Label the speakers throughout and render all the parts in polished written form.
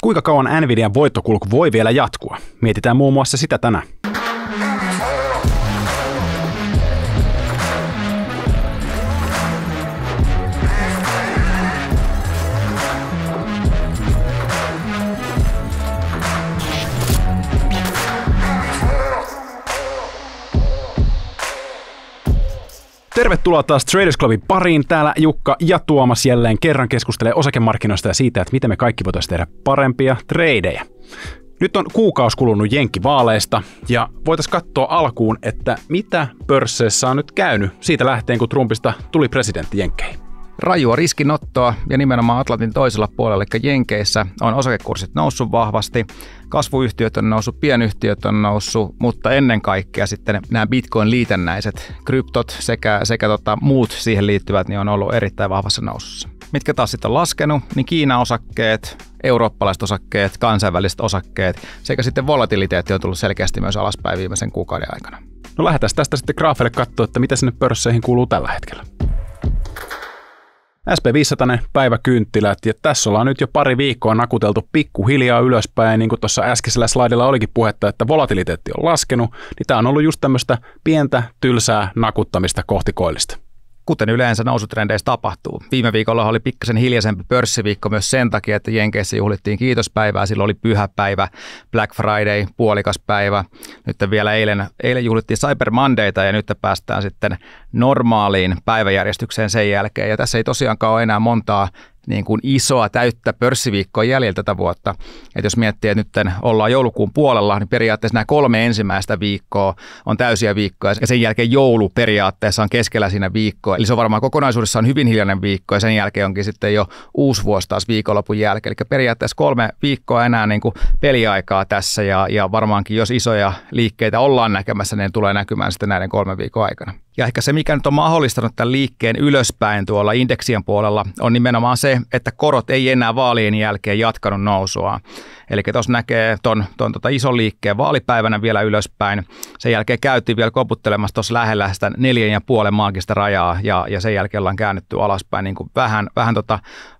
Speaker 1: Kuinka kauan Nvidian voittokulku voi vielä jatkua? Mietitään muun muassa sitä tänään. Tervetuloa taas Traders Clubin pariin. Täällä Jukka ja Tuomas jälleen kerran keskustelee osakemarkkinoista ja siitä, että miten me kaikki voitaisiin tehdä parempia tradeja. Nyt on kuukausi kulunut jenkkivaaleista ja voitaisiin katsoa alkuun, että mitä pörsseissä on nyt käynyt siitä lähtien, kun Trumpista tuli presidentti jenkkeihin.
Speaker 2: Rajua riskinottoa ja nimenomaan Atlantin toisella puolella, eli Jenkeissä on osakekurssit noussut vahvasti, kasvuyhtiöt on noussut, pienyhtiöt on noussut, mutta ennen kaikkea sitten nämä Bitcoin-liitännäiset kryptot sekä muut siihen liittyvät niin on ollut erittäin vahvassa nousussa. Mitkä taas sitten on laskenut, niin Kiinan osakkeet, eurooppalaiset osakkeet, kansainväliset osakkeet sekä sitten volatiliteetti on tullut selkeästi myös alaspäin viimeisen kuukauden aikana.
Speaker 1: No lähdetään tästä sitten graafille katsoa, että mitä sinne pörsseihin kuuluu tällä hetkellä. SP500 päiväkynttilät, ja tässä ollaan nyt jo pari viikkoa nakuteltu pikkuhiljaa ylöspäin, niin kuin tuossa äskeisellä slaidilla olikin puhetta, että volatiliteetti on laskenut, niin tämä on ollut just tämmöistä pientä, tylsää nakuttamista kohti koillista.
Speaker 2: Kuten yleensä nousutrendeissä tapahtuu. Viime viikolla oli pikkasen hiljaisempi pörssiviikko myös sen takia, että Jenkeissä juhlittiin kiitospäivää, silloin oli pyhäpäivä, Black Friday, puolikas päivä. Nyt vielä eilen juhlittiin Cyber Mondayta ja nyt päästään sitten normaaliin päiväjärjestykseen sen jälkeen. Ja tässä ei tosiaankaan ole enää montaa niin kuin isoa täyttä pörssiviikkoa jäljellä tätä vuotta. Et jos miettii, että nyt ollaan joulukuun puolella, niin periaatteessa nämä 3 ensimmäistä viikkoa on täysiä viikkoja ja sen jälkeen joulu periaatteessa on keskellä siinä viikkoa. Eli se on varmaan kokonaisuudessaan hyvin hiljainen viikko ja sen jälkeen onkin sitten jo uusi vuosi taas viikonlopun jälkeen. Eli periaatteessa 3 viikkoa enää niin kuin peliaikaa tässä ja varmaankin jos isoja liikkeitä ollaan näkemässä, niin tulee näkymään sitten näiden 3 viikon aikana. Ja ehkä se, mikä nyt on mahdollistanut tämän liikkeen ylöspäin tuolla indeksien puolella, on nimenomaan se, että korot ei enää vaalien jälkeen jatkanut nousua. Eli tuossa näkee ton ison liikkeen vaalipäivänä vielä ylöspäin. Sen jälkeen käytiin vielä koputtelemassa tuossa lähellä sitä 4,5 maagista rajaa ja sen jälkeen ollaan käännytty alaspäin. Niin kuin vähän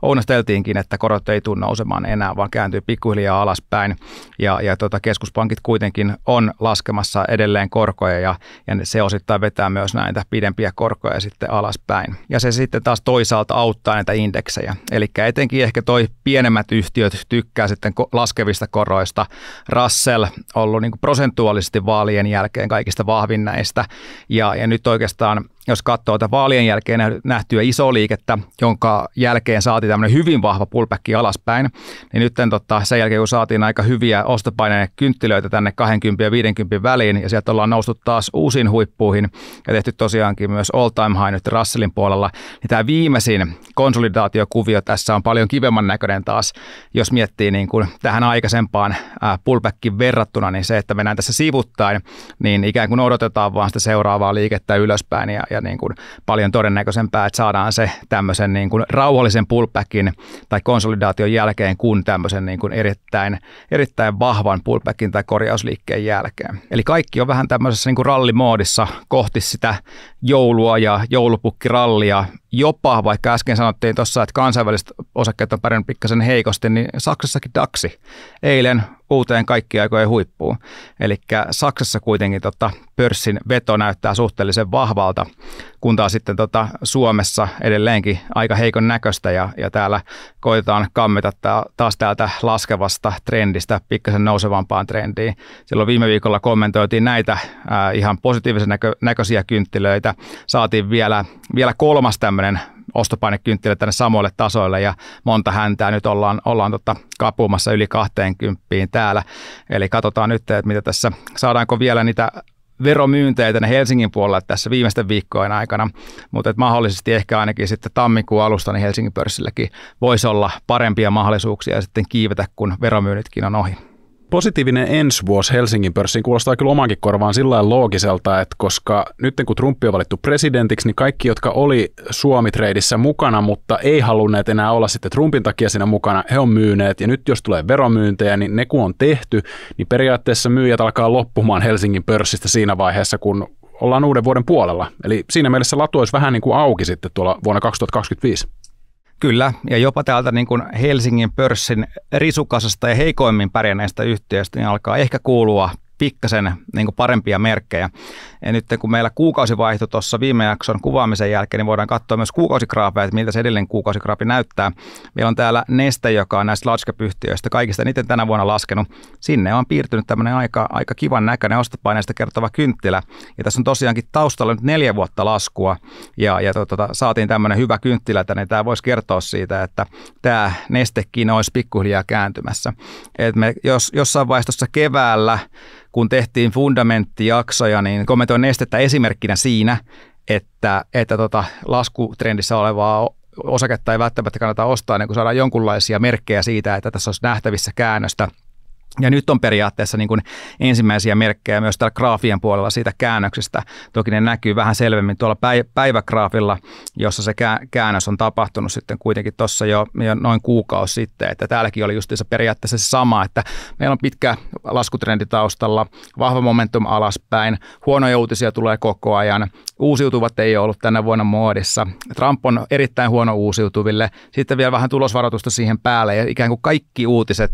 Speaker 2: ounasteltiinkin, että korot ei tule nousemaan enää, vaan kääntyy pikkuhiljaa alaspäin. Ja keskuspankit kuitenkin on laskemassa edelleen korkoja ja se osittain vetää myös näitä pidempiä korkoja sitten alaspäin. Ja se sitten taas toisaalta auttaa näitä indeksejä. Eli etenkin ehkä toi pienemmät yhtiöt tykkää sitten laskevista koroista. Russell on ollut niin kuin prosentuaalisesti vaalien jälkeen kaikista vahvin näistä. Ja nyt oikeastaan, jos katsoo tätä vaalien jälkeen nähtyä isoa liikettä, jonka jälkeen saatiin tämmöinen hyvin vahva pullback alaspäin, niin nyt sen jälkeen, kun saatiin aika hyviä ostopaineen kynttilöitä tänne 20 ja 50 väliin, ja sieltä ollaan noustu taas uusiin huippuihin, ja tehty tosiaankin myös all time high nyt Russellin puolella, niin tämä viimeisin konsolidaatiokuvio tässä on paljon kivemman näköinen taas, jos miettii niin kuin tähän aikaisempaan pullbackin verrattuna, niin se, että mennään tässä sivuttain, niin ikään kuin odotetaan vaan sitä seuraavaa liikettä ylöspäin, ja niin kuin paljon todennäköisempää, että saadaan se tämmöisen niin kuin rauhallisen pullbackin tai konsolidaation jälkeen kuin tämmöisen niin kuin erittäin vahvan pullbackin tai korjausliikkeen jälkeen. Eli kaikki on vähän tämmöisessä niin kuin rallimoodissa kohti sitä joulua ja joulupukkirallia. Jopa, vaikka äsken sanottiin tuossa, että kansainväliset osakkeet on pärjännyt pikkasen heikosti, niin Saksassakin DAXi eilen uuteen kaikkien aikojen huippuun. Eli Saksassa kuitenkin pörssin veto näyttää suhteellisen vahvalta, kun taas sitten Suomessa edelleenkin aika heikon näköistä ja täällä koitetaan kammeta taas täältä laskevasta trendistä pikkasen nousevampaan trendiin. Silloin viime viikolla kommentoitiin näitä ihan positiivisen näköisiä kynttilöitä. Saatiin vielä 3 tämmöinen ostopainekynttilä tänne samoille tasoille ja monta häntää nyt ollaan kapumassa yli 20 täällä. Eli katsotaan nyt, että mitä tässä, saadaanko vielä niitä veromyyntejä tänne Helsingin puolella tässä viimeisten viikkojen aikana, mutta mahdollisesti ehkä ainakin sitten tammikuun alusta niin Helsingin pörssilläkin voisi olla parempia mahdollisuuksia sitten kiivetä, kun veromyynnitkin on ohi.
Speaker 1: Positiivinen ensi vuosi Helsingin pörssiin kuulostaa kyllä omankin korvaan sillä lailla loogiselta, että koska nyt kun Trump on valittu presidentiksi, niin kaikki, jotka oli Suomi-treidissä mukana, mutta ei halunneet enää olla sitten Trumpin takia siinä mukana, he on myyneet. Ja nyt jos tulee veromyyntejä, niin ne kun on tehty, niin periaatteessa myyjät alkaa loppumaan Helsingin pörssistä siinä vaiheessa, kun ollaan uuden vuoden puolella. Eli siinä mielessä latu olisi vähän niin kuin auki sitten tuolla vuonna 2025.
Speaker 2: Kyllä, ja jopa täältä niin kuin Helsingin pörssin risukasasta ja heikoimmin pärjänneistä yhtiöistä niin alkaa ehkä kuulua pikkasen niin kuin parempia merkkejä. Ja nyt kun meillä kuukausi vaihtui tuossa viime jakson kuvaamisen jälkeen, niin voidaan katsoa myös kuukausigraafeja, että miltä se edellinen kuukausigraafi näyttää. Meillä on täällä Neste, joka on näistä large cap-yhtiöistä kaikista eniten tänä vuonna laskenut. Sinne on piirtynyt tämmöinen aika kivan näköinen ostopaineista kertova kynttilä. Ja tässä on tosiaankin taustalla nyt 4 vuotta laskua ja saatiin tämmöinen hyvä kynttilä, niin tämä voisi kertoa siitä, että tämä Nestekin olisi pikkuhiljaa kääntymässä. Et me jossain vaiheessa keväällä, kun tehtiin fundamenttijaksoja, niin kommentoin Nestettä esimerkkinä siinä, että laskutrendissä olevaa osaketta ei välttämättä kannata ostaa, niin kun saadaan jonkunlaisia merkkejä siitä, että tässä olisi nähtävissä käännöstä. Ja nyt on periaatteessa niin kuin ensimmäisiä merkkejä myös täällä graafien puolella siitä käännöksestä. Toki ne näkyy vähän selvemmin tuolla päivägraafilla, jossa se käännös on tapahtunut sitten kuitenkin tuossa jo noin kuukausi sitten. Että täälläkin oli justiinsa periaatteessa se sama, että meillä on pitkä laskutrendi taustalla, vahva momentum alaspäin, huonoja uutisia tulee koko ajan, uusiutuvat ei ole ollut tänä vuonna muodissa, Trump on erittäin huono uusiutuville, sitten vielä vähän tulosvaroitusta siihen päälle ja ikään kuin kaikki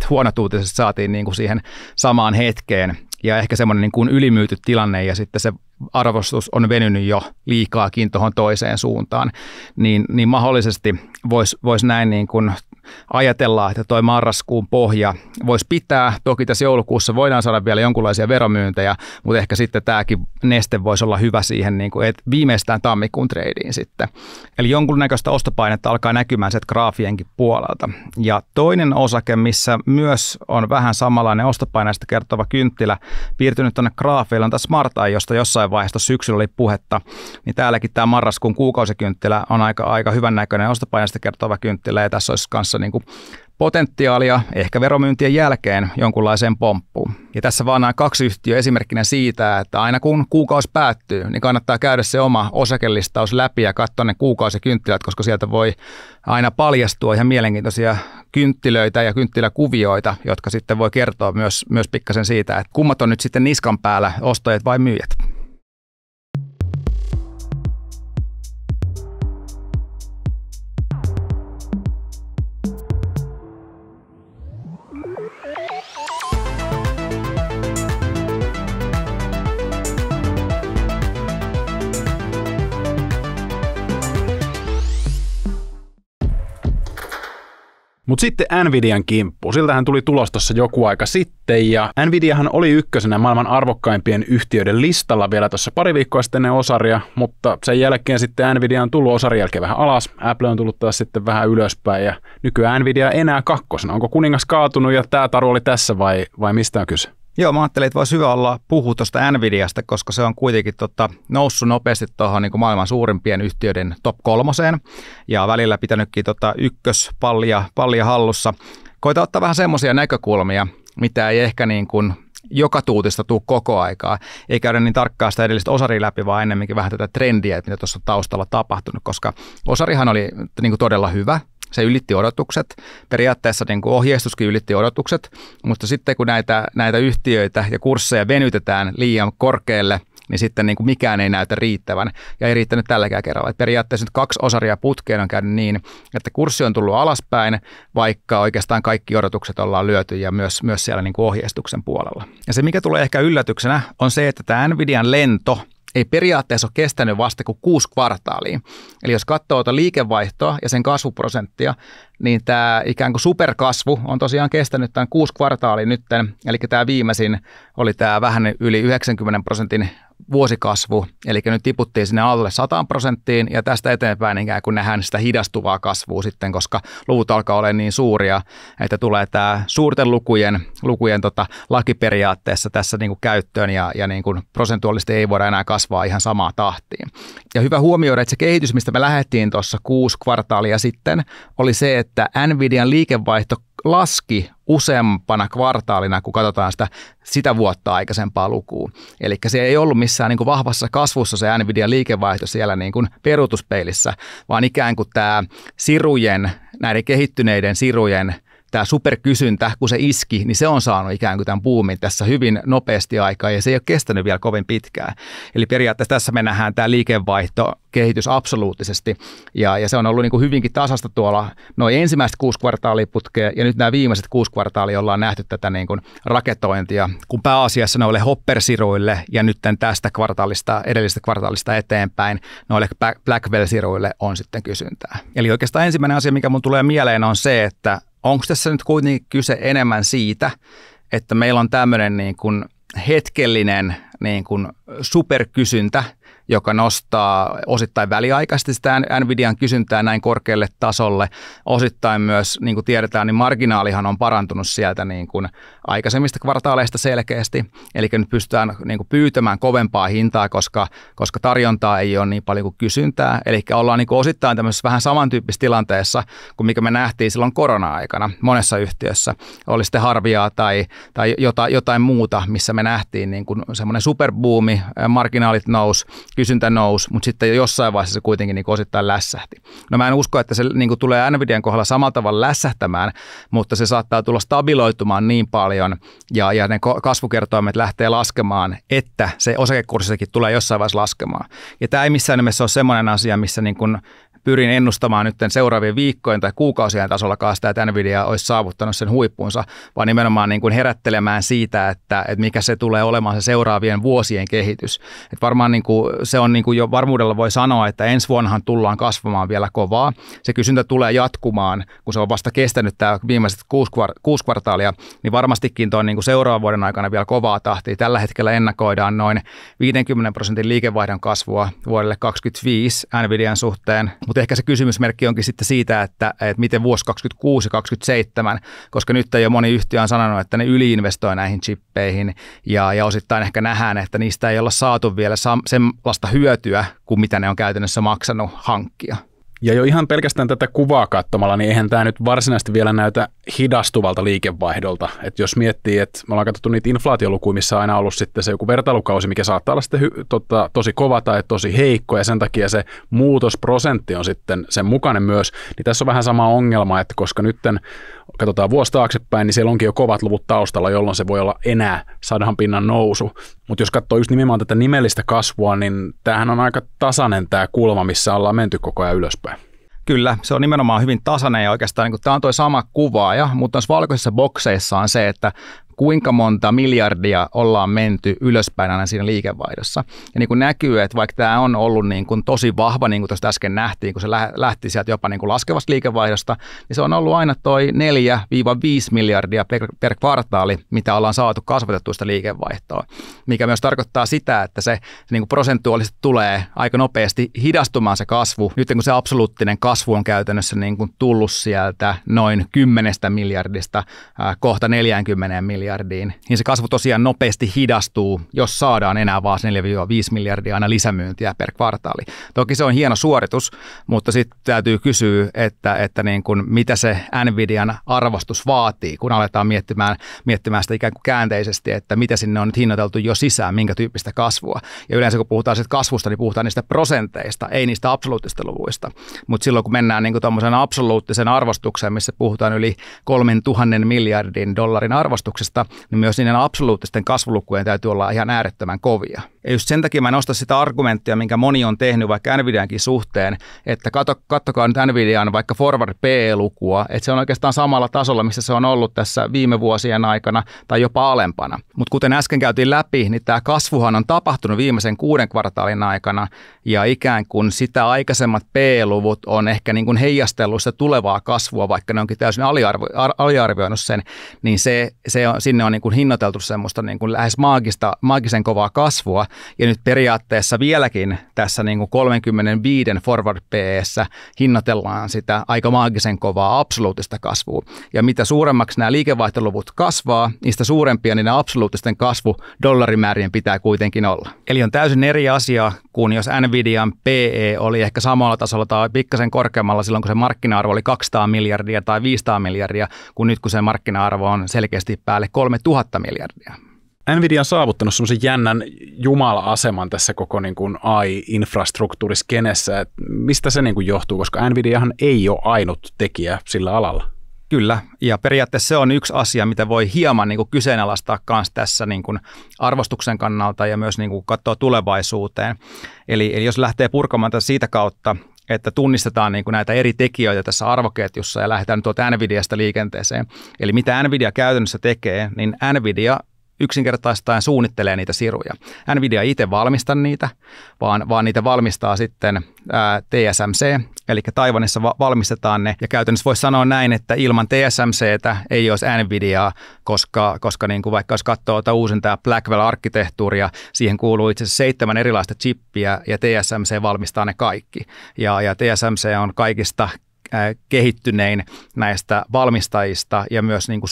Speaker 2: huonot uutiset saatiin niin kuin siihen samaan hetkeen ja ehkä semmoinen niin kuin ylimyyty tilanne ja sitten se arvostus on venynyt jo liikaakin tuohon toiseen suuntaan, niin mahdollisesti voisi näin niin kuin ajatellaan, että toi marraskuun pohja voisi pitää. Toki tässä joulukuussa voidaan saada vielä jonkinlaisia veromyyntejä, mutta ehkä sitten tämäkin Neste voisi olla hyvä siihen niin kuin viimeistään tammikuun treidiin sitten. Eli jonkunnäköistä ostopainetta alkaa näkymään sieltä graafienkin puolelta. Ja toinen osake, missä myös on vähän samanlainen ostopaineesta kertova kynttilä piirtynyt tuonne graafeille, on tämä SmartEye, josta jossain vaiheessa syksyllä oli puhetta. Niin täälläkin tämä marraskuun kuukausikynttilä on aika hyvän näköinen ostopaineesta kertova kynttilä ja tässä olisi kanssa niin kuin potentiaalia ehkä veromyyntien jälkeen jonkunlaiseen pomppuun. Ja tässä vaan nämä 2 yhtiöä esimerkkinä siitä, että aina kun kuukausi päättyy, niin kannattaa käydä se oma osakelistaus läpi ja katsoa ne kuukausikynttilät, koska sieltä voi aina paljastua ihan mielenkiintoisia kynttilöitä ja kynttiläkuvioita, jotka sitten voi kertoa myös pikkasen siitä, että kummat on nyt sitten niskan päällä, ostajat vai myyjät.
Speaker 1: Mutta sitten Nvidian kimppu. Siltähän tuli tulos tuossa joku aika sitten ja Nvidiahan oli ykkösenä maailman arvokkaimpien yhtiöiden listalla vielä tuossa pari viikkoa sitten ennen osaria, mutta sen jälkeen sitten Nvidia on tullut osarin jälkeen vähän alas, Apple on tullut taas sitten vähän ylöspäin ja nykyään Nvidia enää kakkosena. Onko kuningas kaatunut ja tämä taru oli tässä vai mistä on kyse?
Speaker 2: Joo, mä ajattelin, että voisi hyvä olla puhua tuosta Nvidiasta, koska se on kuitenkin noussut nopeasti tuohon niin kuin maailman suurimpien yhtiöiden top 3 ja välillä pitänytkin ykköspallia hallussa. Koita ottaa vähän semmoisia näkökulmia, mitä ei ehkä niin kuin joka tuutista tule koko aikaa. Ei käydä niin tarkkaan sitä edellistä osaria läpi, vaan ennemminkin vähän tätä trendiä, mitä tuossa taustalla tapahtunut, koska osarihan oli niin kuin todella hyvä. Se ylitti odotukset. Periaatteessa niin kuin ohjeistuskin ylitti odotukset, mutta sitten kun näitä yhtiöitä ja kursseja venytetään liian korkealle, niin sitten niin kuin mikään ei näytä riittävän ja ei riittänyt tälläkään kerralla. Et periaatteessa nyt 2 osaria putkeen on käynyt niin, että kurssi on tullut alaspäin, vaikka oikeastaan kaikki odotukset ollaan lyöty ja myös siellä niin kuin ohjeistuksen puolella. Ja se, mikä tulee ehkä yllätyksenä, on se, että tämä Nvidian lento ei periaatteessa ole kestänyt vasta kuin 6 kvartaalia. Eli jos katsoo liikevaihtoa ja sen kasvuprosenttia, niin tämä ikään kuin superkasvu on tosiaan kestänyt tämän 6 kvartaalia nytten. Eli tämä viimeisin oli tämä vähän yli 90% vuosikasvu, eli nyt tiputtiin sinne alle 100% ja tästä eteenpäin ikään kuin nähdään sitä hidastuvaa kasvua sitten, koska luvut alkaa olla niin suuria, että tulee tämä suurten lukujen lakiperiaatteessa tässä niin kuin käyttöön ja niin kuin prosentuaalisesti ei voida enää kasvaa ihan samaa tahtiin. Ja hyvä huomioida, että se kehitys, mistä me lähdettiin tuossa 6 kvartaalia sitten, oli se, että Nvidian liikevaihto laski useampana kvartaalina, kun katsotaan sitä vuotta aikaisempaa lukua. Eli se ei ollut missään niin kuin vahvassa kasvussa se Nvidian liikevaihto siellä niin kuin peruutuspeilissä, vaan ikään kuin tämä näiden kehittyneiden sirujen tämä superkysyntä, kun se iski, niin se on saanut ikään kuin tämän boomin tässä hyvin nopeasti aikaa ja se ei ole kestänyt vielä kovin pitkään. Eli periaatteessa tässä me nähdään tämä liikevaihtokehitys absoluuttisesti ja se on ollut niin kuin hyvinkin tasasta tuolla noin ensimmäiset 6 kvartaalia putkea ja nyt nämä viimeiset 6 kvartaalia ollaan nähty tätä niin kuin raketointia, kun pääasiassa noille hoppersiruille ja nyt tästä edellisestä kvartaalista eteenpäin noille Blackwell-siruille on sitten kysyntää. Eli oikeastaan ensimmäinen asia, mikä mun tulee mieleen on se, että onko tässä nyt kuitenkin kyse enemmän siitä, että meillä on tämmöinen niin kuin hetkellinen niin kuin superkysyntä, joka nostaa osittain väliaikaisesti sitä Nvidian kysyntää näin korkealle tasolle. Osittain myös, niin kuin tiedetään, niin marginaalihan on parantunut sieltä niin kuin aikaisemmista kvartaaleista selkeästi. Eli nyt pystytään niin kuin pyytämään kovempaa hintaa, koska tarjontaa ei ole niin paljon kuin kysyntää. Eli ollaan niin kuin osittain tämmöisessä vähän samantyyppisessä tilanteessa kuin mikä me nähtiin silloin korona-aikana monessa yhtiössä. Oli sitten Harviaa tai jotain muuta, missä me nähtiin niin kuin semmoinen superboomi, marginaalit nousi, kysyntä nousi, mutta sitten jossain vaiheessa se kuitenkin niin osittain lässähti. No mä en usko, että se niin tulee Nvidian kohdalla samalla tavalla lässähtämään, mutta se saattaa tulla stabiloitumaan niin paljon ja ne kasvukertoimet lähtee laskemaan, että se osakekurssikin tulee jossain vaiheessa laskemaan. Ja tämä ei missään nimessä ole semmoinen asia, missä niin kuin pyrin ennustamaan nyt seuraavien viikkojen tai kuukausien tasollakaan sitä, että Nvidia olisi saavuttanut sen huippunsa, vaan nimenomaan niin kuin herättelemään siitä, että mikä se tulee olemaan se seuraavien vuosien kehitys. Et varmaan niin kuin, se on niin kuin jo varmuudella voi sanoa, että ensi vuonnahan tullaan kasvamaan vielä kovaa. Se kysyntä tulee jatkumaan, kun se on vasta kestänyt tämä viimeiset 6 kvartaalia, niin varmastikin tuon niin kuin seuraavan vuoden aikana vielä kovaa tahtia. Tällä hetkellä ennakoidaan noin 50% liikevaihdon kasvua vuodelle 2025 Nvidian suhteen. Mutta ehkä se kysymysmerkki onkin sitten siitä, että miten vuosi 2026 ja 2027, koska nyt jo moni yhtiö on sanonut, että ne yliinvestoi näihin chippeihin ja osittain ehkä nähdään, että niistä ei olla saatu vielä sellaista hyötyä kuin mitä ne on käytännössä maksanut hankkia.
Speaker 1: Ja jo ihan pelkästään tätä kuvaa katsomalla, niin eihän tämä nyt varsinaisesti vielä näytä hidastuvalta liikevaihdolta. Että jos miettii, että me ollaan katsottu niitä inflaatiolukuja, missä on aina ollut sitten se joku vertailukausi, mikä saattaa olla sitten tosi kova tai tosi heikko, ja sen takia se muutosprosentti on sitten sen mukainen myös, niin tässä on vähän sama ongelma, että koska nyt katsotaan vuosi taaksepäin, niin siellä onkin jo kovat luvut taustalla, jolloin se voi olla enää 100 pinnan nousu. Mutta jos katsoo just nimenomaan tätä nimellistä kasvua, niin tämähän on aika tasainen tämä kulma, missä ollaan menty koko ajan ylöspäin.
Speaker 2: Kyllä, se on nimenomaan hyvin tasainen ja oikeastaan niin tämä on tuo sama kuvaaja, mutta noissa valkoisissa bokseissa on se, että kuinka monta miljardia ollaan menty ylöspäin aina siinä liikevaihdossa. Ja niin kuin näkyy, että vaikka tämä on ollut niin kuin tosi vahva, niin kuin tuosta äsken nähtiin, kun se lähti sieltä jopa niin kuin laskevasta liikevaihdosta, niin se on ollut aina toi 4-5 miljardia per kvartaali, mitä ollaan saatu kasvatettuista liikevaihtoa, mikä myös tarkoittaa sitä, että se niin kuin prosentuaalisesti tulee aika nopeasti hidastumaan se kasvu. Nyt kun se absoluuttinen kasvu on käytännössä niin kuin tullut sieltä noin 10 miljardista kohta 40 miljardiin, niin se kasvu tosiaan nopeasti hidastuu, jos saadaan enää vaan 4-5 miljardia aina lisämyyntiä per kvartaali. Toki se on hieno suoritus, mutta sitten täytyy kysyä, että niin kuin, mitä se Nvidian arvostus vaatii, kun aletaan miettimään sitä ikään kuin käänteisesti, että mitä sinne on nyt hinnoiteltu jo sisään, minkä tyyppistä kasvua. Ja yleensä kun puhutaan siitä kasvusta, niin puhutaan niistä prosenteista, ei niistä absoluuttisista luvuista. Mutta silloin kun mennään niin kuin tuommoisen absoluuttisen arvostukseen, missä puhutaan yli 3,000 miljardin dollarin arvostuksesta, niin myös niiden absoluuttisten kasvulukujen täytyy olla ihan äärettömän kovia. Ja just sen takia mä nostan sitä argumenttia, minkä moni on tehnyt vaikka Nvidiankin suhteen, että katsokaa nyt Nvidian vaikka forward PE-lukua, että se on oikeastaan samalla tasolla, missä se on ollut tässä viime vuosien aikana tai jopa alempana. Mutta kuten äsken käytiin läpi, niin tämä kasvuhan on tapahtunut viimeisen 6 kvartaalin aikana ja ikään kuin sitä aikaisemmat PE-luvut on ehkä niin kuin heijastellut sitä tulevaa kasvua, vaikka ne onkin täysin aliarvioinut sen, niin sinne on niin kuin hinnoiteltu semmoista niin kuin lähes maagisen kovaa kasvua. Ja nyt periaatteessa vieläkin tässä niin kuin 35 forward PE:ssä hinnoitellaan sitä aika maagisen kovaa absoluuttista kasvua. Ja mitä suuremmaksi nämä liikevaihtoluvut kasvaa, niistä suurempia niiden absoluuttisten kasvu dollarimäärien pitää kuitenkin olla. Eli on täysin eri asia kuin jos Nvidian PE oli ehkä samalla tasolla tai pikkasen korkeammalla silloin, kun se markkina-arvo oli 200 miljardia tai 500 miljardia, kun nyt kun se markkina-arvo on selkeästi päälle 3000 miljardia.
Speaker 1: Nvidia on saavuttanut semmoisen jännän jumala-aseman tässä koko niin kuin AI-infrastruktuuriskenessä. Mistä se niin kuin johtuu, koska Nvidiahan ei ole ainut tekijä sillä alalla?
Speaker 2: Kyllä, ja periaatteessa se on yksi asia, mitä voi hieman niin kuin kyseenalaistaa myös tässä niin kuin arvostuksen kannalta ja myös niin kuin katsoa tulevaisuuteen. Eli jos lähtee purkamaan siitä kautta, että tunnistetaan niin kuin näitä eri tekijöitä tässä arvoketjussa ja lähdetään tuolta NVIDIasta liikenteeseen. Eli mitä NVIDIA käytännössä tekee, niin NVIDIA yksinkertaistaen suunnittelee niitä siruja. NVIDIA ei itse valmista niitä, vaan niitä valmistaa sitten TSMC, eli Taiwanissa valmistetaan ne. Ja käytännössä voisi sanoa näin, että ilman TSMCtä ei olisi NVIDIaa, koska niin kuin vaikka jos katsoo uusinta Blackwell-arkkitehtuuria, siihen kuuluu itse asiassa 7 erilaista chippiä ja TSMC valmistaa ne kaikki. Ja TSMC on kaikista kehittynein näistä valmistajista ja myös niin kuin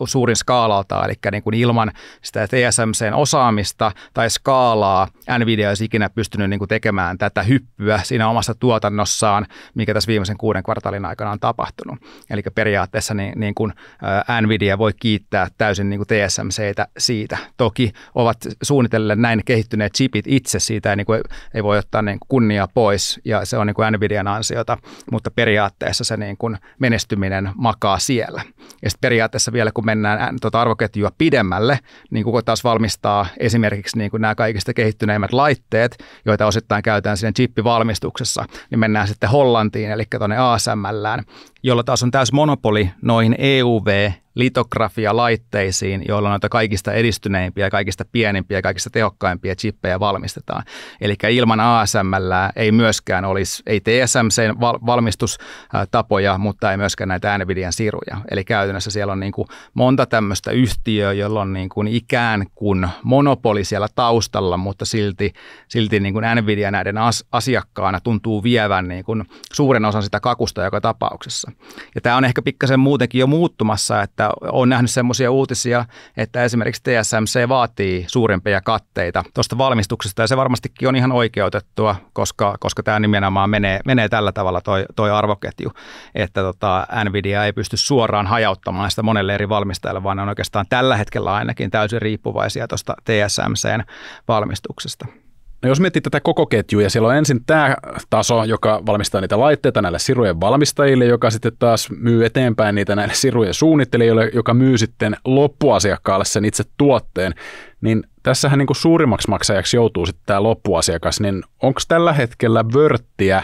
Speaker 2: suurin skaalalta, eli niin kuin ilman sitä TSMCn osaamista tai skaalaa NVIDIA olisi ikinä pystynyt niin kuin tekemään tätä hyppyä siinä omassa tuotannossaan, mikä tässä viimeisen 6 kvartaalin aikana on tapahtunut. Eli periaatteessa niin kuin NVIDIA voi kiittää täysin niin kuin TSMCtä siitä. Toki ovat suunnitelleet näin kehittyneet chipit itse, siitä ei voi ottaa niin kuin kunniaa pois, ja se on niin kuin NVIDIan ansiota, mutta periaatteessa se niin kuin menestyminen makaa siellä. Ja sitten periaatteessa vielä, kun mennään arvoketjua pidemmälle, niin kun taas valmistaa esimerkiksi niin kuin nämä kaikista kehittyneimmät laitteet, joita osittain käytetään siinä chippivalmistuksessa, niin mennään sitten Hollantiin, eli tuonne ASMLään, jolla taas on täys monopoli noihin EUV-litografia-laitteisiin, joilla noita kaikista edistyneimpiä, kaikista pienimpiä ja kaikista tehokkaimpia chippejä valmistetaan. Eli ilman ASMLää ei myöskään olisi, ei TSMC-valmistustapoja, mutta ei myöskään näitä NVIDIan siruja. Eli käytännössä siellä on niin kuin monta tämmöistä yhtiöä, jolla on niin kuin ikään kuin monopoli siellä taustalla, mutta silti niin kuin NVIDIA näiden asiakkaana tuntuu vievän niin kuin suuren osan sitä kakusta joka tapauksessa. Ja tämä on ehkä pikkasen muutenkin jo muuttumassa, että olen nähnyt semmoisia uutisia, että esimerkiksi TSMC vaatii suurempia katteita tuosta valmistuksesta, ja se varmastikin on ihan oikeutettua, koska tämä nimenomaan menee tällä tavalla toi arvoketju, että NVIDIA ei pysty suoraan hajauttamaan sitä monelle eri valmistajalle, vaan ne on oikeastaan tällä hetkellä ainakin täysin riippuvaisia tuosta TSMCn valmistuksesta.
Speaker 1: No jos miettii tätä koko ketjua, ja siellä on ensin tämä taso, joka valmistaa niitä laitteita näille sirujen valmistajille, joka sitten taas myy eteenpäin niitä näille sirujen suunnittelijoille, joka myy sitten loppuasiakkaalle sen itse tuotteen, niin tässähän niin kuin suurimmaksi maksajaksi joutuu sitten tämä loppuasiakas, niin onko tällä hetkellä vörttiä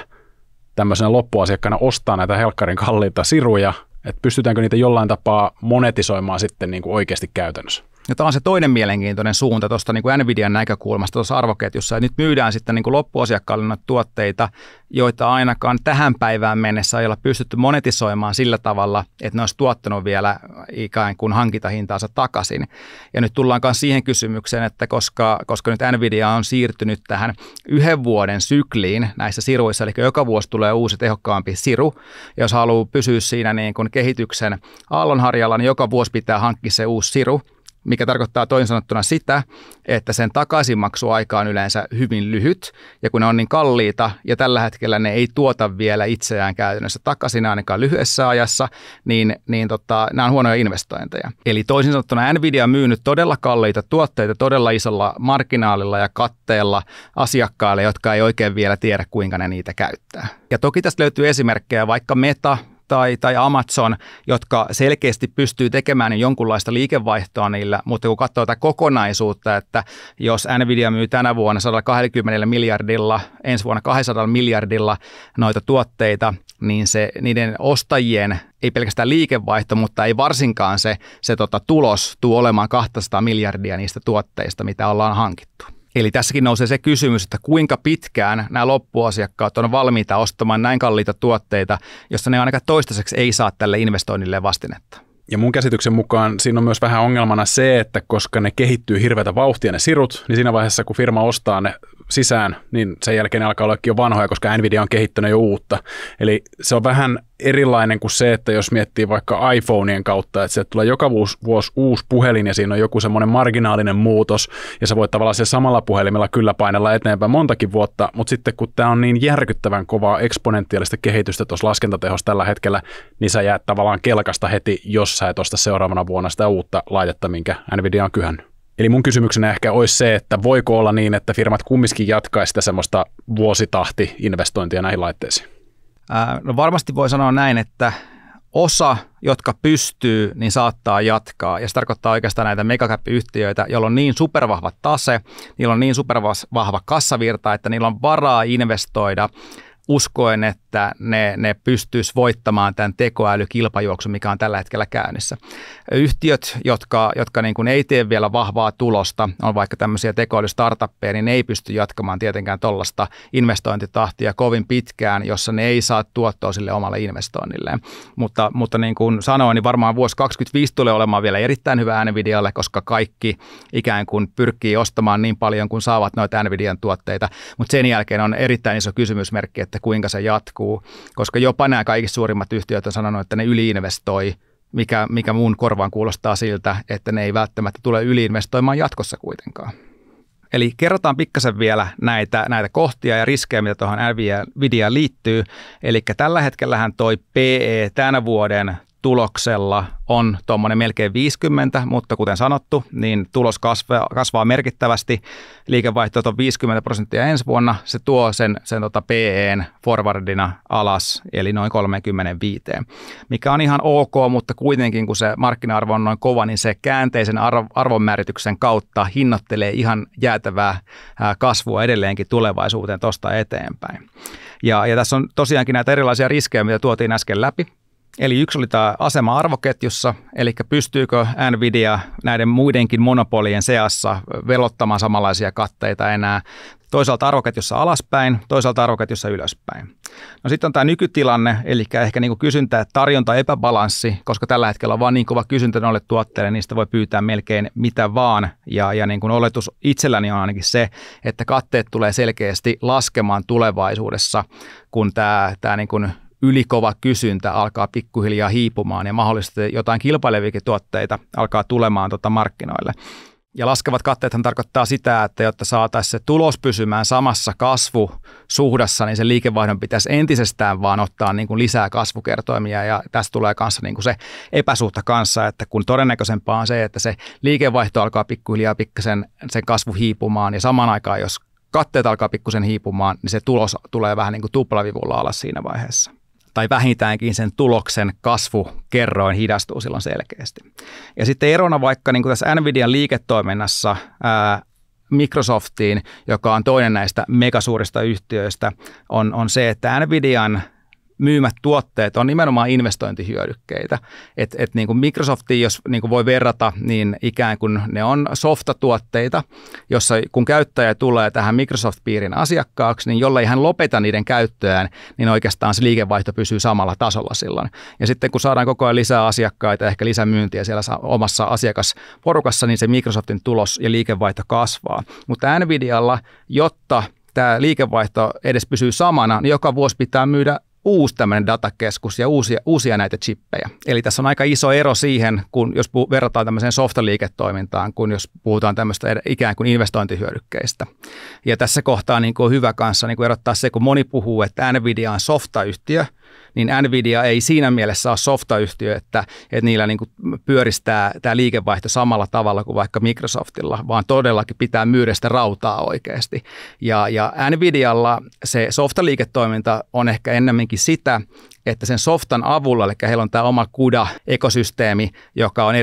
Speaker 1: tämmöisenä loppuasiakkaana ostaa näitä helkkarin kalliita siruja, että pystytäänkö niitä jollain tapaa monetisoimaan sitten niin kuin oikeasti käytännössä?
Speaker 2: Ja tämä on se toinen mielenkiintoinen suunta tuosta niin kuin NVIDIan näkökulmasta tuossa arvoketjussa. Ja nyt myydään sitten niin kuin loppuasiakkaalle noita tuotteita, joita ainakaan tähän päivään mennessä ei olla pystytty monetisoimaan sillä tavalla, että ne olisi tuottanut vielä ikään kuin hankintahintaansa takaisin. Ja nyt tullaan myös siihen kysymykseen, että koska nyt NVIDIA on siirtynyt tähän 1 vuoden sykliin näissä siruissa, eli joka vuosi tulee uusi tehokkaampi siru, ja jos haluaa pysyä siinä niin kuin kehityksen aallonharjalla, niin joka vuosi pitää hankkia se uusi siru, mikä tarkoittaa toisin sanottuna sitä, että sen takaisinmaksuaika on yleensä hyvin lyhyt, ja kun ne on niin kalliita, ja tällä hetkellä ne ei tuota vielä itseään käytännössä takaisin ainakaan lyhyessä ajassa, niin nämä on huonoja investointeja. Eli toisin sanottuna NVIDIA on myynyt todella kalliita tuotteita todella isolla marginaalilla ja katteella asiakkaille, jotka ei oikein vielä tiedä, kuinka ne niitä käyttää. Ja toki tästä löytyy esimerkkejä, vaikka Meta tai Amazon, jotka selkeästi pystyy tekemään jonkunlaista liikevaihtoa niillä, mutta kun katsoo tätä kokonaisuutta, että jos NVIDIA myy tänä vuonna 120 miljardilla, ensi vuonna 200 miljardilla noita tuotteita, niin se niiden ostajien ei pelkästään liikevaihto, mutta ei varsinkaan se tulos tule olemaan 200 miljardia niistä tuotteista, mitä ollaan hankittu. Eli tässäkin nousee se kysymys, että kuinka pitkään nämä loppuasiakkaat on valmiita ostamaan näin kalliita tuotteita, jossa ne ainakaan toistaiseksi ei saa tälle investoinnille vastinetta.
Speaker 1: Ja mun käsityksen mukaan siinä on myös vähän ongelmana se, että koska ne kehittyy hirveätä vauhtia ne sirut, niin siinä vaiheessa kun firma ostaa ne sisään, niin sen jälkeen ne alkaa olla jo vanhoja, koska NVIDIA on kehittänyt jo uutta. Eli se on vähän erilainen kuin se, että jos miettii vaikka iPhoneien kautta, että sieltä tulee joka vuosi uusi puhelin ja siinä on joku semmoinen marginaalinen muutos ja sä voit tavallaan siellä samalla puhelimella kyllä painella eteenpäin montakin vuotta, mutta sitten kun tämä on niin järkyttävän kovaa eksponentiaalista kehitystä tuossa laskentatehossa tällä hetkellä, niin sä jäät tavallaan kelkasta heti, jos sä et osta seuraavana vuonna sitä uutta laitetta, minkä NVIDIA on kyhännyt. Eli mun kysymyksenä ehkä olisi se, että voiko olla niin, että firmat kumminkin jatkaisi sitä semmoista vuositahti-investointia näihin laitteisiin?
Speaker 2: No varmasti voi sanoa näin, että osa, jotka pystyy, niin saattaa jatkaa. Ja se tarkoittaa oikeastaan näitä megacap-yhtiöitä, joilla on niin supervahva tase, niillä on niin supervahva kassavirta, että niillä on varaa investoida uskoen, että ne pystyisi voittamaan tämän tekoälykilpajuoksun, mikä on tällä hetkellä käynnissä. Yhtiöt, jotka niin kuin ei tee vielä vahvaa tulosta, on vaikka tämmöisiä tekoälystartuppeja, niin ne ei pysty jatkamaan tietenkään tuollaista investointitahtia kovin pitkään, jossa ne ei saa tuottoa sille omalle investoinnilleen. Mutta niin kuin sanoin, niin varmaan vuosi 2025 tulee olemaan vielä erittäin hyvä Nvidialle, koska kaikki ikään kuin pyrkii ostamaan niin paljon kuin saavat noita Nvidian tuotteita, mutta sen jälkeen on erittäin iso kysymysmerkki, että kuinka se jatkuu, koska jopa nämä kaikki suurimmat yhtiöt on sanonut, että ne yliinvestoi, mikä mun korvaan kuulostaa siltä, että ne ei välttämättä tule yliinvestoimaan jatkossa kuitenkaan. Eli kerrotaan pikkasen vielä näitä kohtia ja riskejä, mitä tuohon Nvidiaan liittyy. Eli tällä hetkellähän toi PE tämän vuoden tuloksella on tuommoinen melkein 50, mutta kuten sanottu, niin tulos kasvaa merkittävästi. Liikevaihto on 50% ensi vuonna. Se tuo sen PE:n forwardina alas, eli noin 35, mikä on ihan ok, mutta kuitenkin kun se markkina-arvo on noin kova, niin se käänteisen arvonmäärityksen kautta hinnoittelee ihan jäätävää kasvua edelleenkin tulevaisuuteen tuosta eteenpäin. Ja tässä on tosiaankin näitä erilaisia riskejä, mitä tuotiin äsken läpi. Eli yksi oli tämä asema arvoketjussa, eli pystyykö Nvidia näiden muidenkin monopolien seassa velottamaan samanlaisia katteita enää. Toisaalta arvoketjussa alaspäin, toisaalta arvoketjussa ylöspäin. No sitten on tämä nykytilanne, eli ehkä niin kuin kysyntä ja tarjonta epäbalanssi, koska tällä hetkellä on vaan niin kova kysyntä noille tuotteille, niistä voi pyytää melkein mitä vaan. Ja niin kuin oletus itselläni on ainakin se, että katteet tulee selkeästi laskemaan tulevaisuudessa, kun tämä niin kuin ylikova kysyntä alkaa pikkuhiljaa hiipumaan ja mahdollisesti jotain kilpaileviakin tuotteita alkaa tulemaan markkinoille. Ja laskevat katteethan tarkoittaa sitä, että jotta saataisiin se tulos pysymään samassa kasvusuhdassa, niin se liikevaihdon pitäisi entisestään vaan ottaa niin kuin lisää kasvukertoimia. Ja tässä tulee kanssa niin kuin se epäsuhta kanssa, että kun todennäköisempää on se, että se liikevaihto alkaa pikkuhiljaa pikkasen sen kasvu hiipumaan ja samaan aikaan, jos katteet alkaa pikkusen hiipumaan, niin se tulos tulee vähän niin kuin tuplavivulla alas siinä vaiheessa. Tai vähintäänkin sen tuloksen kasvukerroin hidastuu silloin selkeästi. Ja sitten erona vaikka niin kuin tässä Nvidian liiketoiminnassa Microsoftiin, joka on toinen näistä megasuurista yhtiöistä, on se, että Nvidian myymät tuotteet on nimenomaan investointihyödykkeitä. Et niin kuin Microsoftiin, jos niin kuin voi verrata, niin ikään kuin ne on softatuotteita, jossa kun käyttäjä tulee tähän Microsoft-piirin asiakkaaksi, niin jollei hän lopeta niiden käyttöään, niin oikeastaan se liikevaihto pysyy samalla tasolla silloin. Ja sitten kun saadaan koko ajan lisää asiakkaita, ehkä lisämyyntiä siellä omassa asiakasporukassa, niin se Microsoftin tulos ja liikevaihto kasvaa. Mutta Nvidialla, jotta tämä liikevaihto edes pysyy samana, niin joka vuosi pitää myydä uusi tämmöinen datakeskus ja uusia näitä chippejä. Eli tässä on aika iso ero siihen, kun jos verrataan tämmöiseen softaliiketoimintaan, kun jos puhutaan tämmöistä ikään kuin investointihyödykkeistä. Ja tässä kohtaa niin kuin on hyvä kanssa niin kuin erottaa se, kun moni puhuu, että Nvidia on softayhtiö, niin Nvidia ei siinä mielessä ole softayhtiö, että niillä niin kuin pyöristää tämä liikevaihto samalla tavalla kuin vaikka Microsoftilla, vaan todellakin pitää myydä sitä rautaa oikeasti. Ja Nvidialla se softaliiketoiminta on ehkä ennemminkin sitä, että sen softan avulla, eli heillä on tämä oma CUDA-ekosysteemi, joka on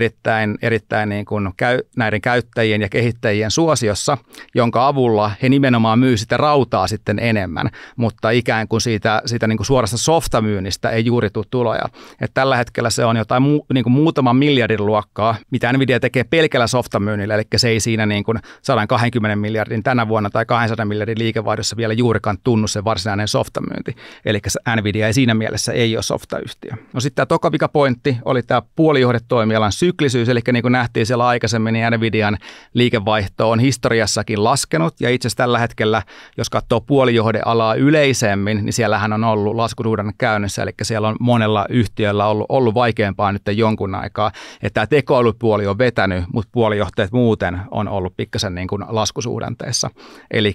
Speaker 2: erittäin niin kuin näiden käyttäjien ja kehittäjien suosiossa, jonka avulla he nimenomaan myy sitä rautaa sitten enemmän, mutta ikään kuin siitä niin kuin suorasta softamyynnistä ei juuri tule tuloja. Et tällä hetkellä se on jotain niin kuin muutaman miljardin luokkaa, mitä Nvidia tekee pelkällä softamyynnillä, eli se ei siinä niin kuin 120 miljardin tänä vuonna tai 200 miljardin liikevaihdossa vielä juurikaan tunnu se varsinainen softamyynti, eli Nvidia ei siinä mielessä ei ole softayhtiö. No sitten tämä toka pointti oli tämä puolijohdetoimialan syklisyys, eli niin kuin nähtiin siellä aikaisemmin, niin Nvidian liikevaihto on historiassakin laskenut, ja itse asiassa tällä hetkellä, jos katsoo puolijohdealaa yleisemmin, niin siellähän on ollut laskusuhdanne käynnissä, eli siellä on monella yhtiöllä ollut vaikeampaa nyt jonkun aikaa, että tämä tekoälypuoli on vetänyt, mutta puolijohteet muuten on ollut pikkasen niin kuin laskusuhdanteessa. Eli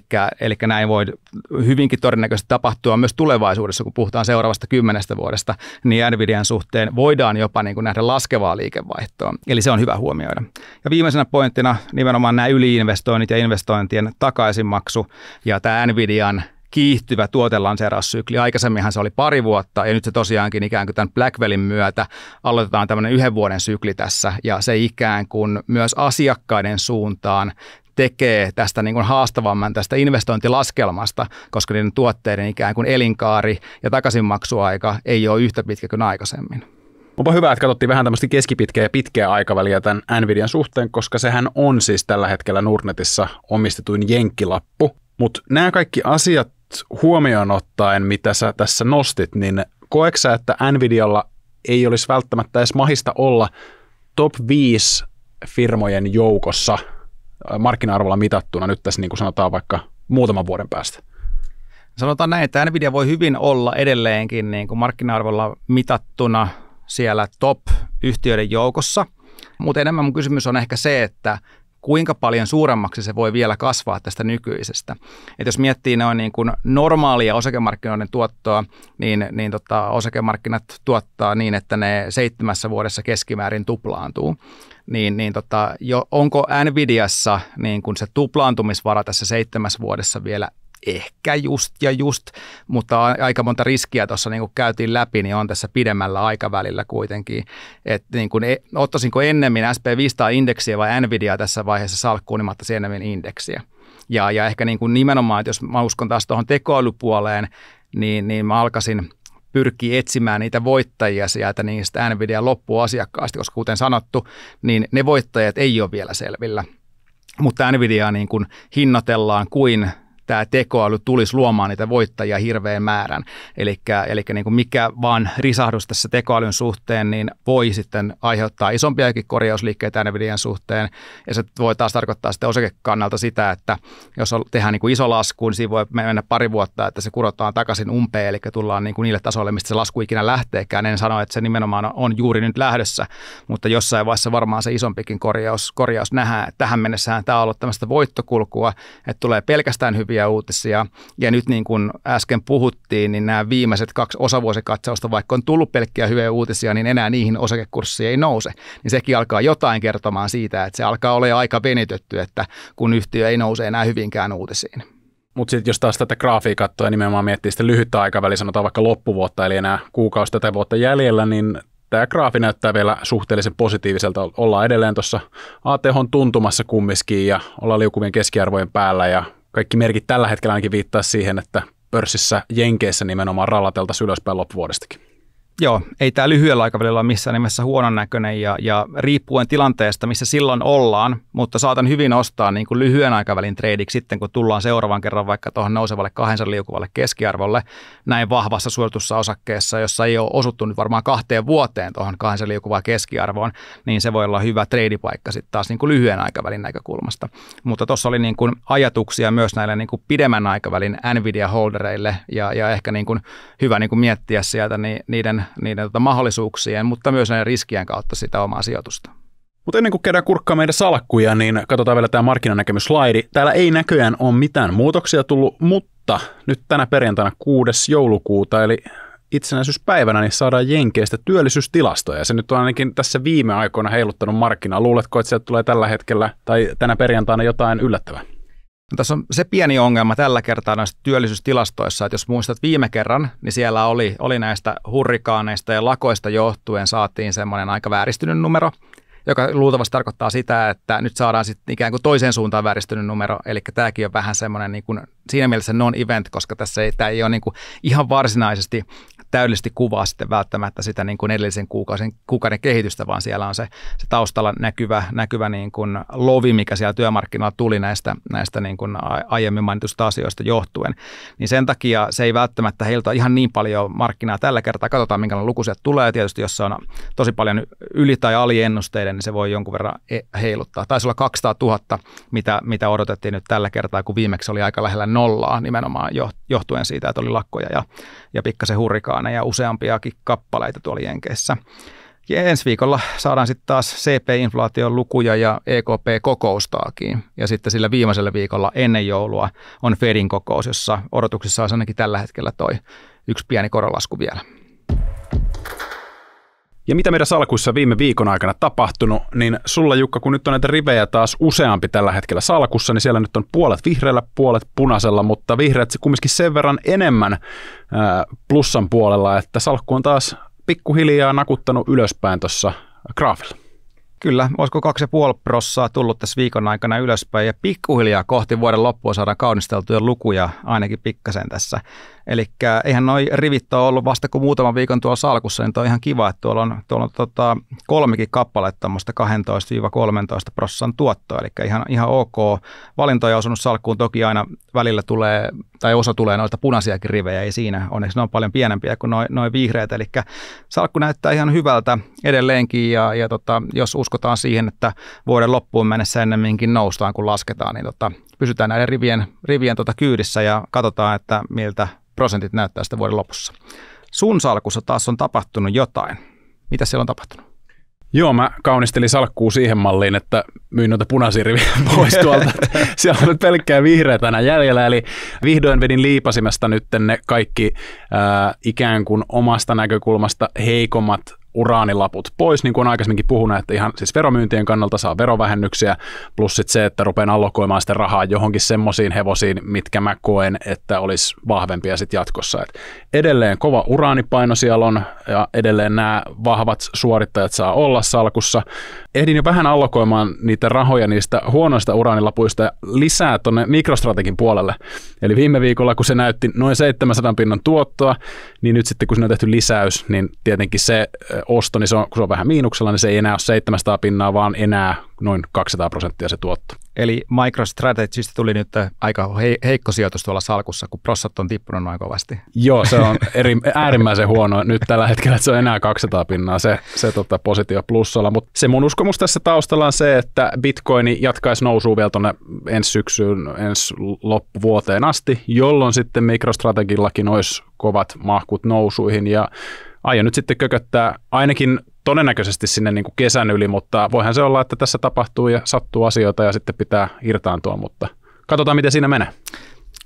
Speaker 2: näin voi hyvinkin todennäköisesti tapahtua myös tulevaisuudessa, kun puhutaan seuraavasta 10 vuodesta, niin Nvidian suhteen voidaan jopa niin kuin nähdä laskevaa liikevaihtoa. Eli se on hyvä huomioida. Ja viimeisenä pointtina nimenomaan nämä yliinvestoinnit ja investointien takaisinmaksu ja tämä Nvidian kiihtyvä tuotelanseeraussykli. Aikaisemminhan se oli 2 vuotta ja nyt se tosiaankin ikään kuin tämän Blackwellin myötä aloitetaan tämmöinen 1 vuoden sykli tässä ja se ikään kuin myös asiakkaiden suuntaan tekee tästä niin kuin haastavamman tästä investointilaskelmasta, koska niiden tuotteiden ikään kuin elinkaari ja takaisinmaksuaika ei ole yhtä pitkä kuin aikaisemmin.
Speaker 1: Onpa hyvä, että katsottiin vähän tämmöistä keskipitkää ja pitkää aikaväliä tämän Nvidian suhteen, koska sehän on siis tällä hetkellä Nordnetissa omistetuin jenkkilappu. Mutta nämä kaikki asiat huomioon ottaen, mitä sä tässä nostit, niin koetko sä, että Nvidialla ei olisi välttämättä edes mahista olla top 5 firmojen joukossa markkina-arvolla mitattuna nyt tässä niin kuin sanotaan vaikka muutaman vuoden päästä?
Speaker 2: Sanotaan näin, että Nvidia voi hyvin olla edelleenkin niin kuin markkina-arvolla mitattuna siellä top-yhtiöiden joukossa, mutta enemmän mun kysymys on ehkä se, että kuinka paljon suuremmaksi se voi vielä kasvaa tästä nykyisestä. Et jos miettii noin niin kuin normaalia osakemarkkinoiden tuottoa, niin osakemarkkinat tuottaa niin, että ne 7 vuodessa keskimäärin tuplaantuu. Onko Nvidiassa niin kuin se tuplaantumisvara tässä 7 vuodessa vielä ehkä just, mutta aika monta riskiä tuossa niin kuin käytiin läpi, niin on tässä pidemmällä aikavälillä kuitenkin. Että niin kuin, ottaisinko ennemmin SP500-indeksiä vai Nvidia tässä vaiheessa salkkuun, niin mä ottaisin enemmän indeksiä. Ja ehkä niin kuin nimenomaan, että jos mä uskon taas tuohon tekoälypuoleen, niin mä alkaisin pyrkii etsimään niitä voittajia sieltä niistä Nvidian loppuasiakkaista, koska kuten sanottu, niin ne voittajat ei ole vielä selvillä. Mutta Nvidiaa niin kuin hinnoitellaan kuin tämä tekoäly tulisi luomaan niitä voittajia hirveän määrän. Eli niin kuin mikä vaan risahdus tässä tekoälyn suhteen, niin voi sitten aiheuttaa isompiakin korjausliikkeitä Nvidian suhteen. Ja se voi taas tarkoittaa sitten osakekannalta sitä, että jos tehdään niin kuin iso lasku, niin siinä voi mennä 2 vuotta, että se kurotaan takaisin umpeen, eli tullaan niin kuin niille tasoille, mistä se lasku ikinä lähteekään. En sano, että se nimenomaan on juuri nyt lähdössä, mutta jossain vaiheessa varmaan se isompikin korjaus nähdään. Tähän mennessähän tämä on ollut tämmöistä voittokulkua, että tulee pelkästään hyviä uutisia. Ja nyt niin kuin äsken puhuttiin, niin nämä viimeiset 2 osavuosikatsausta, vaikka on tullut pelkkiä hyviä uutisia, niin enää niihin osakekurssi ei nouse. Niin sekin alkaa jotain kertomaan siitä, että se alkaa olla aika venytetty, että kun yhtiö ei nouse enää hyvinkään uutisiin.
Speaker 1: Mutta sitten jos taas tätä graafia katsoo ja nimenomaan miettii sitä lyhyttä aikaväliä, sanotaan vaikka loppuvuotta, eli enää kuukausi tätä vuotta jäljellä, niin tämä graafi näyttää vielä suhteellisen positiiviselta. Ollaan edelleen tuossa ATH:n tuntumassa kumminkin ja ollaan liukuvien keskiarvojen päällä ja kaikki merkit tällä hetkellä ainakin viittaa siihen, että pörssissä Jenkeissä nimenomaan rallateltaisiin ylöspäin loppuvuodestakin.
Speaker 2: Joo, ei tämä lyhyellä aikavälillä ole missään nimessä huonon näköinen ja riippuen tilanteesta, missä silloin ollaan, mutta saatan hyvin ostaa niin kuin lyhyen aikavälin treidiksi sitten, kun tullaan seuraavan kerran vaikka tuohon nousevalle 200 liukuvalle keskiarvolle näin vahvassa suojatussa osakkeessa, jossa ei ole osuttu nyt varmaan 2 vuoteen tuohon 200 liukuvaan keskiarvoon, niin se voi olla hyvä treidipaikka sitten taas niin kuin lyhyen aikavälin näkökulmasta. Mutta tuossa oli niin kuin ajatuksia myös näille niin kuin pidemmän aikavälin Nvidia-holdereille ja ehkä niin kuin hyvä niin kuin miettiä sieltä niiden mahdollisuuksien, mutta myös näiden riskien kautta sitä omaa sijoitusta.
Speaker 1: Mutta ennen kuin käydään kurkkaa meidän salkkuja, niin katsotaan vielä tämä markkinanäkemyslaidi. Täällä ei näköjään ole mitään muutoksia tullut, mutta nyt tänä perjantaina 6. joulukuuta, eli itsenäisyyspäivänä, niin saadaan Jenkeistä työllisyystilastoja. Ja se nyt on ainakin tässä viime aikoina heiluttanut markkinaa. Luuletko, että sieltä tulee tällä hetkellä tai tänä perjantaina jotain yllättävää?
Speaker 2: No, tässä on se pieni ongelma tällä kertaa näissä työllisyystilastoissa, että jos muistat viime kerran, niin siellä oli näistä hurrikaaneista ja lakoista johtuen saatiin semmoinen aika vääristynyt numero, joka luultavasti tarkoittaa sitä, että nyt saadaan sitten ikään kuin toiseen suuntaan vääristynyt numero, eli tämäkin on vähän semmoinen niin kuin siinä mielessä non-event, koska tämä ei ole niin kuin ihan varsinaisesti täydellisesti kuvaa sitten välttämättä sitä niin kuin edellisen kuukauden kehitystä, vaan siellä on se taustalla näkyvä niin kuin lovi, mikä siellä työmarkkinoilla tuli näistä niin kuin aiemmin mainitusta asioista johtuen. Niin sen takia se ei välttämättä heiluta ihan niin paljon markkinaa tällä kertaa. Katsotaan, minkälainen luku sieltä tulee. Tietysti jos se on tosi paljon yli- tai aliennusteiden, niin se voi jonkun verran heiluttaa. Taisi olla 200 000, mitä odotettiin nyt tällä kertaa, kun viimeksi oli aika lähellä nollaa nimenomaan johtuen siitä, että oli lakkoja ja pikkasen hurrikaaneja ja useampiakin kappaleita tuolla Jenkeissä. Ja ensi viikolla saadaan sitten taas CP-inflaation lukuja ja EKP kokoustaakin. Ja sitten sillä viimeisellä viikolla ennen joulua on Fedin kokous, jossa odotuksissa on ainakin tällä hetkellä toi yksi pieni koronlasku vielä.
Speaker 1: Ja mitä meidän salkuissa viime viikon aikana tapahtunut, niin sulla Jukka, kun nyt on näitä rivejä taas useampi tällä hetkellä salkussa, niin siellä nyt on puolet vihreällä, puolet punaisella, mutta vihreät kumminkin sen verran enemmän plussan puolella, että salkku on taas pikkuhiljaa nakuttanut ylöspäin tuossa graafilla.
Speaker 2: Kyllä, olisiko 2,5% tullut tässä viikon aikana ylöspäin ja pikkuhiljaa kohti vuoden loppua saadaan kaunisteltuja lukuja ainakin pikkasen tässä. Eli eihän noi rivit ole ollut vasta kuin muutaman viikon tuolla salkussa, niin on ihan kiva, että tuolla on 3 kappaletta tämmöistä 12-13% tuottoa, eli ihan ok. Valintoja osunut salkkuun toki aina välillä tulee, tai osa tulee noita punaisiakin rivejä, ei siinä, onneksi ne on paljon pienempiä kuin noi vihreät, eli salkku näyttää ihan hyvältä edelleenkin, ja jos uskotaan siihen, että vuoden loppuun mennessä ennemminkin noustaan kuin lasketaan, niin pysytään näiden rivien kyydissä ja katsotaan, että miltä prosentit näyttää sitä vuoden lopussa. Sun salkussa taas on tapahtunut jotain. Mitä siellä on tapahtunut?
Speaker 1: Joo, mä kaunistelin salkkuu siihen malliin, että myin noita punaisia riviä pois tuolta. Siellä on nyt pelkkää vihreätä tänään jäljellä, eli vihdoin vedin liipasimesta nyt ne kaikki ikään kuin omasta näkökulmasta heikommat uraanilaput pois, niin kuin on aikaisemminkin puhunut, että ihan siis veromyyntien kannalta saa verovähennyksiä, plus sit se, että rupean allokoimaan sitä rahaa johonkin semmoisiin hevosiin, mitkä mä koen, että olisi vahvempia sitten jatkossa. Et edelleen kova uraanipaino siellä on, ja edelleen nämä vahvat suorittajat saa olla salkussa. Ehdin jo vähän allokoimaan niitä rahoja niistä huonoista uraanilapuista lisää tuonne MicroStratегin puolelle. Eli viime viikolla, kun se näytti noin 700 pinnan tuottoa, niin nyt sitten kun siinä on tehty lisäys, niin tietenkin se osto, niin kun se on vähän miinuksella, niin se ei enää ole 700 pinnaa, vaan enää noin 200% se tuotto.
Speaker 2: Eli MicroStrategystä tuli nyt aika heikko sijoitus tuolla salkussa, kun prossat on tippunut noin kovasti.
Speaker 1: Joo, se on äärimmäisen huono nyt tällä hetkellä, että se on enää 200 pinnaa se positio plussalla. Mutta se mun uskomus tässä taustalla on se, että Bitcoin jatkaisi nousua vielä tuonne ensi syksyyn, ensi loppuvuoteen asti, jolloin sitten MicroStrategillakin olisi kovat mahkut nousuihin ja aion nyt sitten kököttää ainakin todennäköisesti sinne niin kuin kesän yli, mutta voihan se olla, että tässä tapahtuu ja sattuu asioita ja sitten pitää irtaantua, mutta katsotaan miten siinä menee.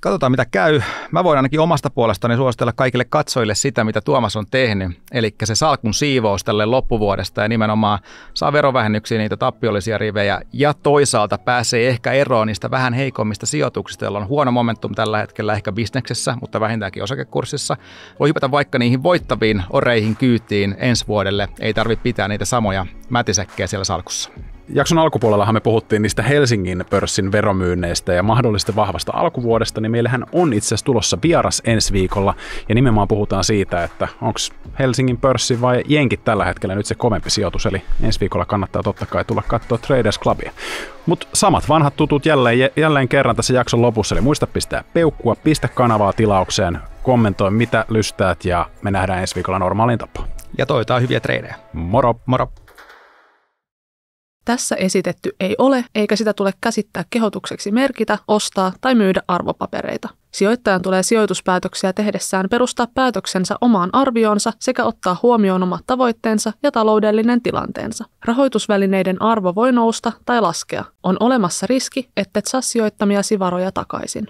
Speaker 2: Katsotaan mitä käy. Mä voin ainakin omasta puolestani suositella kaikille katsojille sitä, mitä Tuomas on tehnyt, eli se salkun siivous tälle loppuvuodesta ja nimenomaan saa verovähennyksiä niitä tappiollisia rivejä ja toisaalta pääsee ehkä eroon niistä vähän heikommista sijoituksista, joilla on huono momentum tällä hetkellä ehkä bisneksessä, mutta vähintäänkin osakekurssissa. Voi hypätä vaikka niihin voittaviin oreihin kyytiin ensi vuodelle, ei tarvitse pitää niitä samoja mätisäkkejä siellä salkussa.
Speaker 1: Jakson alkupuolellahan me puhuttiin niistä Helsingin pörssin veromyynneistä ja mahdollisesti vahvasta alkuvuodesta, niin meillähän on itse asiassa tulossa vieras ensi viikolla, ja nimenomaan puhutaan siitä, että onko Helsingin pörssi vai jenkit tällä hetkellä nyt se kovempi sijoitus, eli ensi viikolla kannattaa totta kai tulla katsoa Traders Clubia. Mutta samat vanhat tutut jälleen kerran tässä jakson lopussa, eli muista pistää peukkua, pistä kanavaa tilaukseen, kommentoi mitä lystäät, ja me nähdään ensi viikolla normaaliin tapaan.
Speaker 2: Ja toivotaan hyviä treidejä.
Speaker 1: Moro!
Speaker 2: Moro!
Speaker 3: Tässä esitetty ei ole, eikä sitä tule käsittää kehotukseksi merkitä, ostaa tai myydä arvopapereita. Sijoittajan tulee sijoituspäätöksiä tehdessään perustaa päätöksensä omaan arvioonsa sekä ottaa huomioon omat tavoitteensa ja taloudellinen tilanteensa. Rahoitusvälineiden arvo voi nousta tai laskea. On olemassa riski, ettet saa sijoittamiasi varoja takaisin.